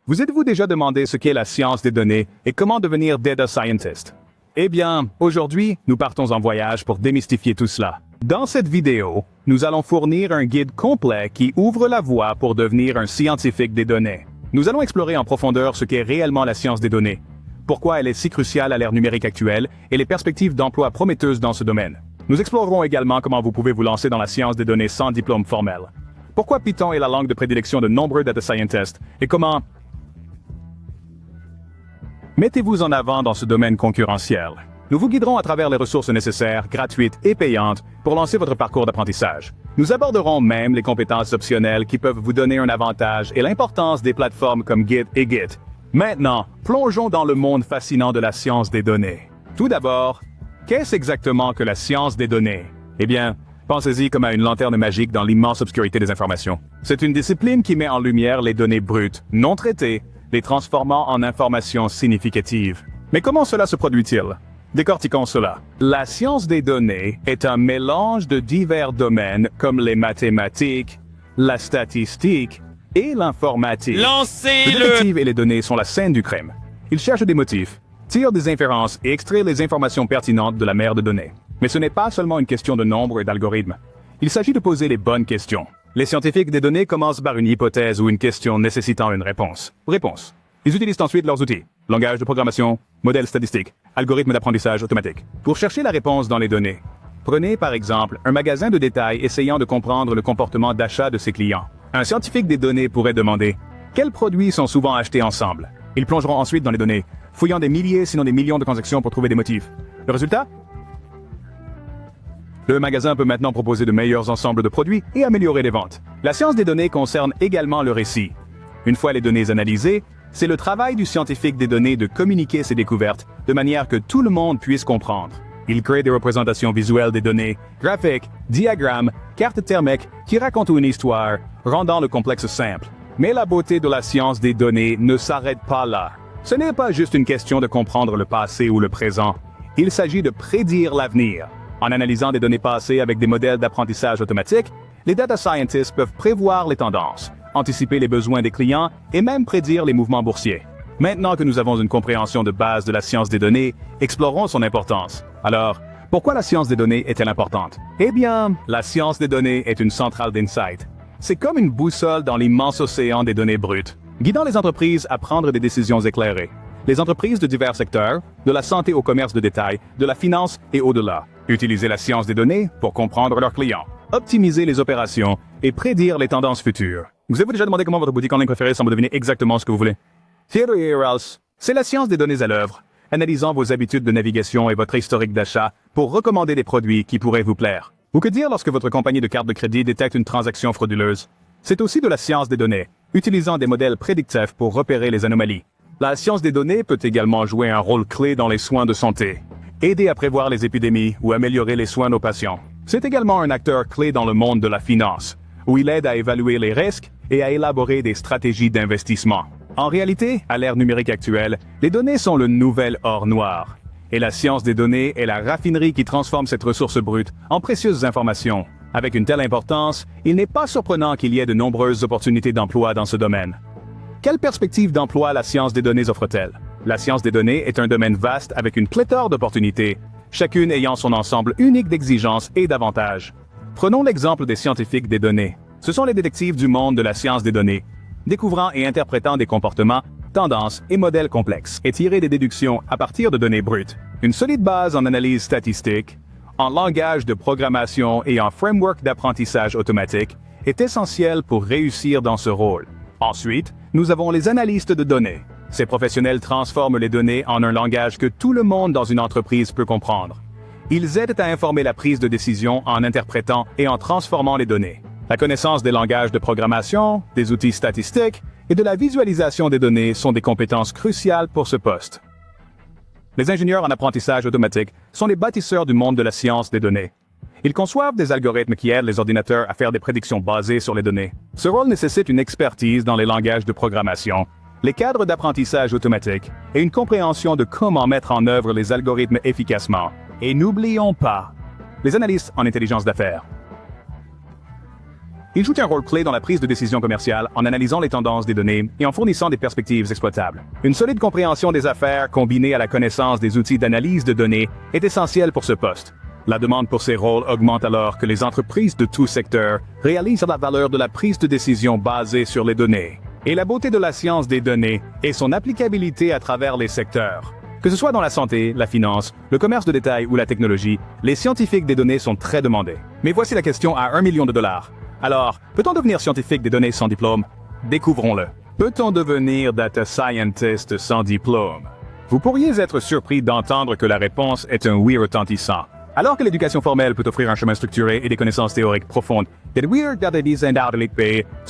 Vous êtes-vous déjà demandé ce qu'est la science des données et comment devenir data scientist? Eh bien, aujourd'hui, nous partons en voyage pour démystifier tout cela. Dans cette vidéo, nous allons fournir un guide complet qui ouvre la voie pour devenir un scientifique des données. Nous allons explorer en profondeur ce qu'est réellement la science des données, pourquoi elle est si cruciale à l'ère numérique actuelle et les perspectives d'emploi prometteuses dans ce domaine. Nous explorerons également comment vous pouvez vous lancer dans la science des données sans diplôme formel. Pourquoi Python est la langue de prédilection de nombreux data scientists et comment mettez-vous en avant dans ce domaine concurrentiel. Nous vous guiderons à travers les ressources nécessaires, gratuites et payantes pour lancer votre parcours d'apprentissage. Nous aborderons même les compétences optionnelles qui peuvent vous donner un avantage et l'importance des plateformes comme Git et Git. Maintenant, plongeons dans le monde fascinant de la science des données. Tout d'abord, qu'est-ce exactement que la science des données? Eh bien, pensez-y comme à une lanterne magique dans l'immense obscurité des informations. C'est une discipline qui met en lumière les données brutes, non traitées, les transformant en informations significatives. Mais comment cela se produit-il? Décortiquons cela. La science des données est un mélange de divers domaines comme les mathématiques, la statistique et l'informatique. Lancez-le! Le détective et les données sont la scène du crime. Ils cherchent des motifs, tirent des inférences et extraient les informations pertinentes de la mer de données. Mais ce n'est pas seulement une question de nombres et d'algorithmes. Il s'agit de poser les bonnes questions. Les scientifiques des données commencent par une hypothèse ou une question nécessitant une réponse. Réponse. Ils utilisent ensuite leurs outils. Langage de programmation, modèle statistique, algorithme d'apprentissage automatique. Pour chercher la réponse dans les données, prenez par exemple un magasin de détail essayant de comprendre le comportement d'achat de ses clients. Un scientifique des données pourrait demander « Quels produits sont souvent achetés ensemble ?» Ils plongeront ensuite dans les données, fouillant des milliers sinon des millions de transactions pour trouver des motifs. Le résultat? Le magasin peut maintenant proposer de meilleurs ensembles de produits et améliorer les ventes. La science des données concerne également le récit. Une fois les données analysées, c'est le travail du scientifique des données de communiquer ses découvertes de manière que tout le monde puisse comprendre. Il crée des représentations visuelles des données, graphiques, diagrammes, cartes thermiques qui racontent une histoire, rendant le complexe simple. Mais la beauté de la science des données ne s'arrête pas là. Ce n'est pas juste une question de comprendre le passé ou le présent. Il s'agit de prédire l'avenir. En analysant des données passées avec des modèles d'apprentissage automatique, les data scientists peuvent prévoir les tendances, anticiper les besoins des clients et même prédire les mouvements boursiers. Maintenant que nous avons une compréhension de base de la science des données, explorons son importance. Alors, pourquoi la science des données est-elle importante? Eh bien, la science des données est une centrale d'insight. C'est comme une boussole dans l'immense océan des données brutes, guidant les entreprises à prendre des décisions éclairées. Les entreprises de divers secteurs, de la santé au commerce de détail, de la finance et au-delà, utiliser la science des données pour comprendre leurs clients, optimiser les opérations et prédire les tendances futures. Vous avez déjà demandé comment votre boutique en ligne préférée semble deviner exactement ce que vous voulez? Here else, c'est la science des données à l'œuvre, analysant vos habitudes de navigation et votre historique d'achat pour recommander des produits qui pourraient vous plaire. Ou que dire lorsque votre compagnie de carte de crédit détecte une transaction frauduleuse? C'est aussi de la science des données, utilisant des modèles prédictifs pour repérer les anomalies. La science des données peut également jouer un rôle clé dans les soins de santé, aider à prévoir les épidémies ou améliorer les soins aux patients. C'est également un acteur clé dans le monde de la finance, où il aide à évaluer les risques et à élaborer des stratégies d'investissement. En réalité, à l'ère numérique actuelle, les données sont le nouvel or noir. Et la science des données est la raffinerie qui transforme cette ressource brute en précieuses informations. Avec une telle importance, il n'est pas surprenant qu'il y ait de nombreuses opportunités d'emploi dans ce domaine. Quelle perspective d'emploi la science des données offre-t-elle? La science des données est un domaine vaste avec une pléthore d'opportunités, chacune ayant son ensemble unique d'exigences et d'avantages. Prenons l'exemple des scientifiques des données. Ce sont les détectives du monde de la science des données, découvrant et interprétant des comportements, tendances et modèles complexes, et tirer des déductions à partir de données brutes. Une solide base en analyse statistique, en langage de programmation et en framework d'apprentissage automatique est essentielle pour réussir dans ce rôle. Ensuite, nous avons les analystes de données. Ces professionnels transforment les données en un langage que tout le monde dans une entreprise peut comprendre. Ils aident à informer la prise de décision en interprétant et en transformant les données. La connaissance des langages de programmation, des outils statistiques et de la visualisation des données sont des compétences cruciales pour ce poste. Les ingénieurs en apprentissage automatique sont les bâtisseurs du monde de la science des données. Ils conçoivent des algorithmes qui aident les ordinateurs à faire des prédictions basées sur les données. Ce rôle nécessite une expertise dans les langages de programmation, les cadres d'apprentissage automatique et une compréhension de comment mettre en œuvre les algorithmes efficacement. Et n'oublions pas les analystes en intelligence d'affaires. Ils jouent un rôle clé dans la prise de décision commerciale en analysant les tendances des données et en fournissant des perspectives exploitables. Une solide compréhension des affaires combinée à la connaissance des outils d'analyse de données est essentielle pour ce poste. La demande pour ces rôles augmente alors que les entreprises de tout secteur réalisent la valeur de la prise de décision basée sur les données. Et la beauté de la science des données est son applicabilité à travers les secteurs. Que ce soit dans la santé, la finance, le commerce de détail ou la technologie, les scientifiques des données sont très demandés. Mais voici la question à $1 million. Alors, peut-on devenir scientifique des données sans diplôme? Découvrons-le. Peut-on devenir data scientist sans diplôme? Vous pourriez être surpris d'entendre que la réponse est un oui retentissant. Alors que l'éducation formelle peut offrir un chemin structuré et des connaissances théoriques profondes, ce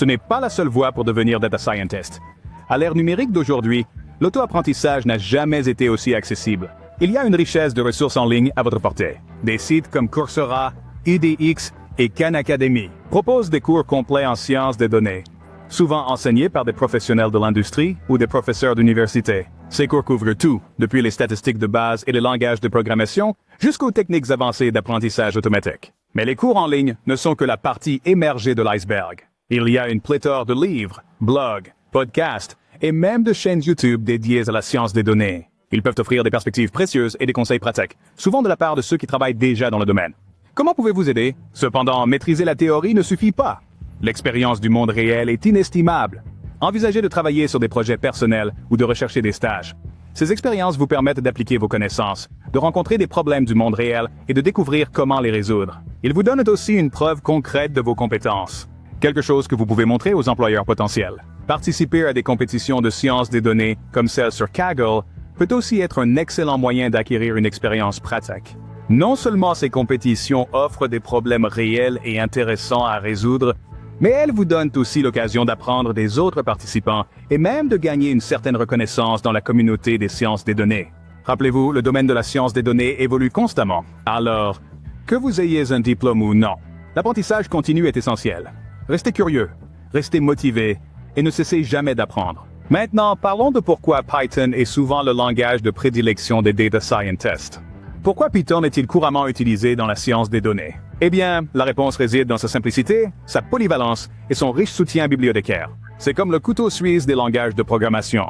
n'est pas la seule voie pour devenir data scientist. À l'ère numérique d'aujourd'hui, l'auto-apprentissage n'a jamais été aussi accessible. Il y a une richesse de ressources en ligne à votre portée. Des sites comme Coursera, EDX et Khan Academy proposent des cours complets en sciences des données, souvent enseignés par des professionnels de l'industrie ou des professeurs d'université. Ces cours couvrent tout, depuis les statistiques de base et les langages de programmation, jusqu'aux techniques avancées d'apprentissage automatique. Mais les cours en ligne ne sont que la partie émergée de l'iceberg. Il y a une pléthore de livres, blogs, podcasts et même de chaînes YouTube dédiées à la science des données. Ils peuvent offrir des perspectives précieuses et des conseils pratiques, souvent de la part de ceux qui travaillent déjà dans le domaine. Comment pouvez-vous aider? Cependant, maîtriser la théorie ne suffit pas. L'expérience du monde réel est inestimable. Envisagez de travailler sur des projets personnels ou de rechercher des stages. Ces expériences vous permettent d'appliquer vos connaissances, de rencontrer des problèmes du monde réel et de découvrir comment les résoudre. Ils vous donnent aussi une preuve concrète de vos compétences, quelque chose que vous pouvez montrer aux employeurs potentiels. Participer à des compétitions de sciences des données, comme celle sur Kaggle, peut aussi être un excellent moyen d'acquérir une expérience pratique. Non seulement ces compétitions offrent des problèmes réels et intéressants à résoudre, mais elles vous donnent aussi l'occasion d'apprendre des autres participants et même de gagner une certaine reconnaissance dans la communauté des sciences des données. Rappelez-vous, le domaine de la science des données évolue constamment. Alors, que vous ayez un diplôme ou non, l'apprentissage continu est essentiel. Restez curieux, restez motivé et ne cessez jamais d'apprendre. Maintenant, parlons de pourquoi Python est souvent le langage de prédilection des data scientists. Pourquoi Python est-il couramment utilisé dans la science des données? Eh bien, la réponse réside dans sa simplicité, sa polyvalence et son riche soutien bibliothécaire. C'est comme le couteau suisse des langages de programmation.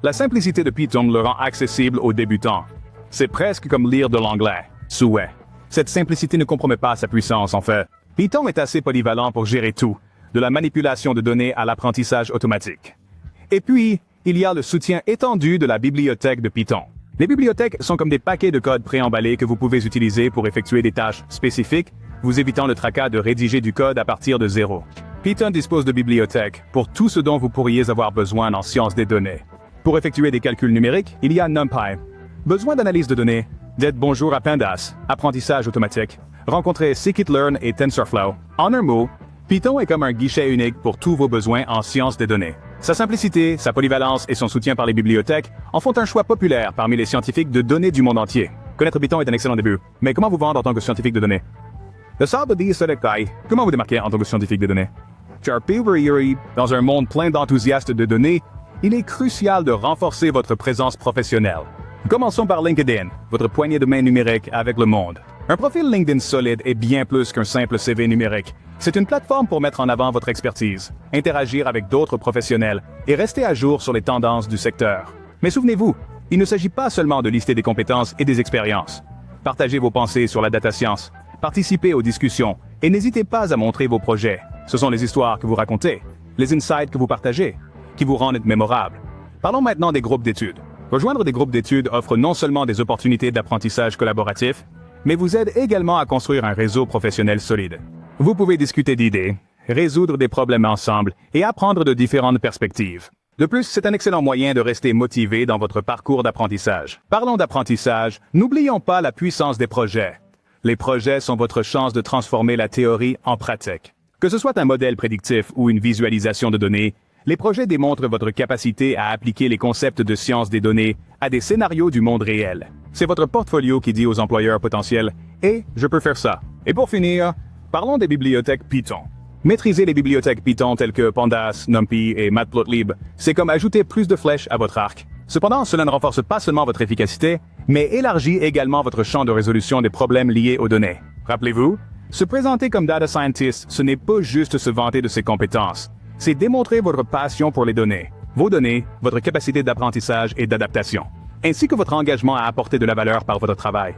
La simplicité de Python le rend accessible aux débutants. C'est presque comme lire de l'anglais. Souhait. Cette simplicité ne compromet pas sa puissance, en fait. Python est assez polyvalent pour gérer tout, de la manipulation de données à l'apprentissage automatique. Et puis, il y a le soutien étendu de la bibliothèque de Python. Les bibliothèques sont comme des paquets de code préemballés que vous pouvez utiliser pour effectuer des tâches spécifiques, vous évitant le tracas de rédiger du code à partir de zéro. Python dispose de bibliothèques pour tout ce dont vous pourriez avoir besoin en sciences des données. Pour effectuer des calculs numériques, il y a NumPy. Besoin d'analyse de données? Dites bonjour à Pandas, apprentissage automatique. Rencontrez Scikit-learn et TensorFlow. En un mot, Python est comme un guichet unique pour tous vos besoins en sciences des données. Sa simplicité, sa polyvalence et son soutien par les bibliothèques en font un choix populaire parmi les scientifiques de données du monde entier. Connaître Python est un excellent début, mais comment vous vendre en tant que scientifique de données? Comment vous démarquer en tant que scientifique de données? Dans un monde plein d'enthousiastes de données, il est crucial de renforcer votre présence professionnelle. Commençons par LinkedIn, votre poignée de main numérique avec le monde. Un profil LinkedIn solide est bien plus qu'un simple CV numérique. C'est une plateforme pour mettre en avant votre expertise, interagir avec d'autres professionnels et rester à jour sur les tendances du secteur. Mais souvenez-vous, il ne s'agit pas seulement de lister des compétences et des expériences. Partagez vos pensées sur la data science, participez aux discussions et n'hésitez pas à montrer vos projets. Ce sont les histoires que vous racontez, les insights que vous partagez, qui vous rendent mémorables. Parlons maintenant des groupes d'études. Rejoindre des groupes d'études offre non seulement des opportunités d'apprentissage collaboratif, mais vous aide également à construire un réseau professionnel solide. Vous pouvez discuter d'idées, résoudre des problèmes ensemble et apprendre de différentes perspectives. De plus, c'est un excellent moyen de rester motivé dans votre parcours d'apprentissage. Parlons d'apprentissage, n'oublions pas la puissance des projets. Les projets sont votre chance de transformer la théorie en pratique. Que ce soit un modèle prédictif ou une visualisation de données, les projets démontrent votre capacité à appliquer les concepts de science des données à des scénarios du monde réel. C'est votre portfolio qui dit aux employeurs potentiels « Hey, je peux faire ça ». Et pour finir, parlons des bibliothèques Python. Maîtriser les bibliothèques Python telles que Pandas, NumPy et Matplotlib, c'est comme ajouter plus de flèches à votre arc. Cependant, cela ne renforce pas seulement votre efficacité, mais élargit également votre champ de résolution des problèmes liés aux données. Rappelez-vous, Se présenter comme data scientist, ce n'est pas juste se vanter de ses compétences. C'est démontrer votre passion pour les données, vos données, votre capacité d'apprentissage et d'adaptation, ainsi que votre engagement à apporter de la valeur par votre travail.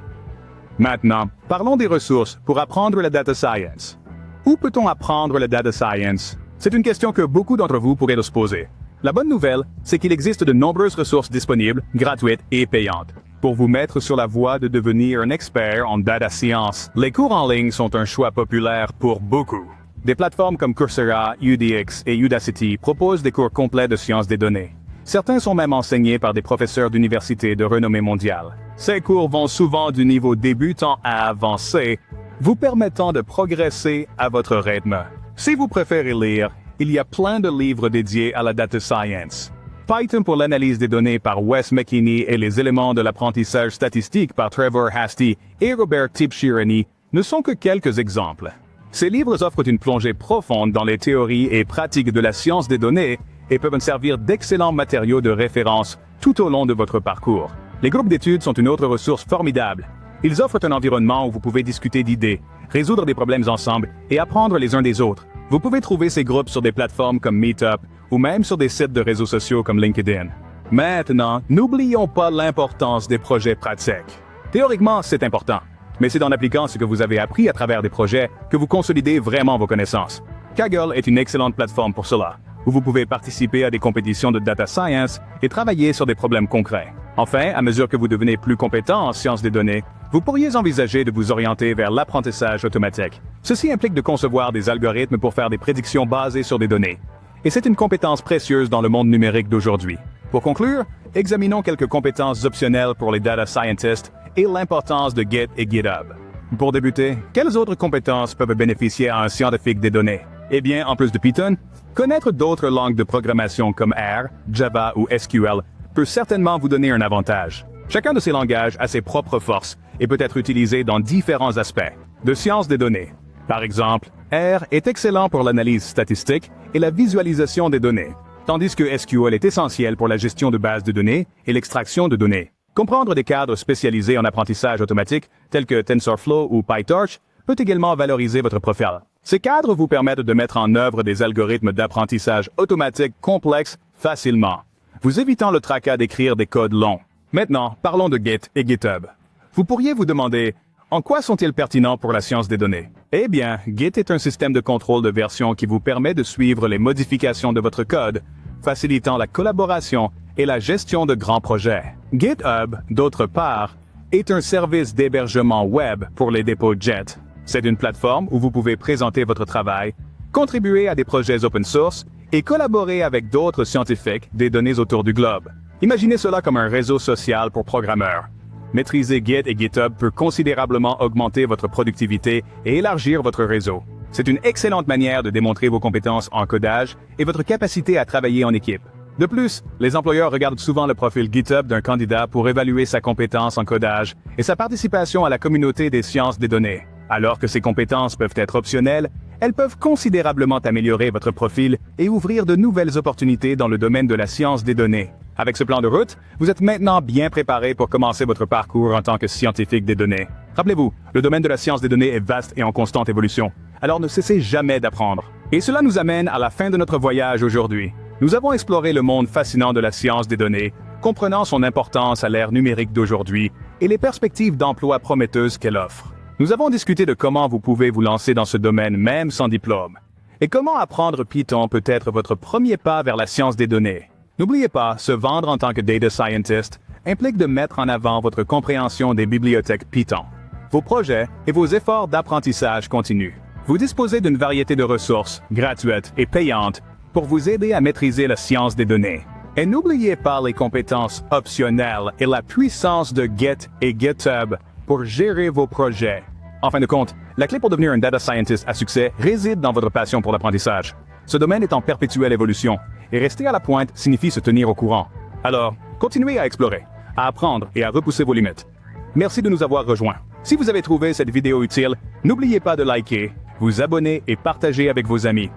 Maintenant, parlons des ressources pour apprendre la data science. Où peut-on apprendre la data science? C'est une question que beaucoup d'entre vous pourraient se poser. La bonne nouvelle, c'est qu'il existe de nombreuses ressources disponibles, gratuites et payantes, pour vous mettre sur la voie de devenir un expert en data science. Les cours en ligne sont un choix populaire pour beaucoup. Des plateformes comme Coursera, UDX et Udacity proposent des cours complets de sciences des données. Certains sont même enseignés par des professeurs d'université de renommée mondiale. Ces cours vont souvent du niveau débutant à avancé, vous permettant de progresser à votre rythme. Si vous préférez lire, il y a plein de livres dédiés à la data science. Python pour l'analyse des données par Wes McKinney et les éléments de l'apprentissage statistique par Trevor Hasty et Robert Tibshirani ne sont que quelques exemples. Ces livres offrent une plongée profonde dans les théories et pratiques de la science des données et peuvent servir d'excellents matériaux de référence tout au long de votre parcours. Les groupes d'études sont une autre ressource formidable. Ils offrent un environnement où vous pouvez discuter d'idées, résoudre des problèmes ensemble et apprendre les uns des autres. Vous pouvez trouver ces groupes sur des plateformes comme Meetup ou même sur des sites de réseaux sociaux comme LinkedIn. Maintenant, n'oublions pas l'importance des projets pratiques. Théoriquement, c'est important, mais c'est en appliquant ce que vous avez appris à travers des projets que vous consolidez vraiment vos connaissances. Kaggle est une excellente plateforme pour cela, où vous pouvez participer à des compétitions de data science et travailler sur des problèmes concrets. Enfin, à mesure que vous devenez plus compétent en sciences des données, vous pourriez envisager de vous orienter vers l'apprentissage automatique. Ceci implique de concevoir des algorithmes pour faire des prédictions basées sur des données. Et c'est une compétence précieuse dans le monde numérique d'aujourd'hui. Pour conclure, examinons quelques compétences optionnelles pour les data scientists et l'importance de Git et GitHub. Pour débuter, quelles autres compétences peuvent bénéficier à un scientifique des données? Eh bien, en plus de Python, connaître d'autres langues de programmation comme R, Java ou SQL peut certainement vous donner un avantage. Chacun de ces langages a ses propres forces et peut être utilisé dans différents aspects de sciences des données. Par exemple, R est excellent pour l'analyse statistique et la visualisation des données, tandis que SQL est essentiel pour la gestion de bases de données et l'extraction de données. Comprendre des cadres spécialisés en apprentissage automatique, tels que TensorFlow ou PyTorch, peut également valoriser votre profil. Ces cadres vous permettent de mettre en œuvre des algorithmes d'apprentissage automatique complexes facilement, vous évitant le tracas d'écrire des codes longs. Maintenant, parlons de Git et GitHub. Vous pourriez vous demander, en quoi sont-ils pertinents pour la science des données? Eh bien, Git est un système de contrôle de version qui vous permet de suivre les modifications de votre code, facilitant la collaboration et la gestion de grands projets. GitHub, d'autre part, est un service d'hébergement web pour les dépôts JET. C'est une plateforme où vous pouvez présenter votre travail, contribuer à des projets open source et collaborer avec d'autres scientifiques des données autour du globe. Imaginez cela comme un réseau social pour programmeurs. Maîtriser Git et GitHub peut considérablement augmenter votre productivité et élargir votre réseau. C'est une excellente manière de démontrer vos compétences en codage et votre capacité à travailler en équipe. De plus, les employeurs regardent souvent le profil GitHub d'un candidat pour évaluer sa compétence en codage et sa participation à la communauté des sciences des données. Alors que ces compétences peuvent être optionnelles, elles peuvent considérablement améliorer votre profil et ouvrir de nouvelles opportunités dans le domaine de la science des données. Avec ce plan de route, vous êtes maintenant bien préparé pour commencer votre parcours en tant que scientifique des données. Rappelez-vous, le domaine de la science des données est vaste et en constante évolution, alors ne cessez jamais d'apprendre. Et cela nous amène à la fin de notre voyage aujourd'hui. Nous avons exploré le monde fascinant de la science des données, comprenant son importance à l'ère numérique d'aujourd'hui et les perspectives d'emploi prometteuses qu'elle offre. Nous avons discuté de comment vous pouvez vous lancer dans ce domaine même sans diplôme, et comment apprendre Python peut être votre premier pas vers la science des données. N'oubliez pas, se vendre en tant que data scientist implique de mettre en avant votre compréhension des bibliothèques Python, vos projets et vos efforts d'apprentissage continu. Vous disposez d'une variété de ressources, gratuites et payantes, pour vous aider à maîtriser la science des données. Et n'oubliez pas les compétences optionnelles et la puissance de Git et GitHub pour gérer vos projets. En fin de compte, la clé pour devenir un data scientist à succès réside dans votre passion pour l'apprentissage. Ce domaine est en perpétuelle évolution, et rester à la pointe signifie se tenir au courant. Alors, continuez à explorer, à apprendre et à repousser vos limites. Merci de nous avoir rejoints. Si vous avez trouvé cette vidéo utile, n'oubliez pas de liker, vous abonner et partager avec vos amis.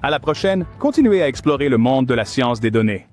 À la prochaine, continuez à explorer le monde de la science des données.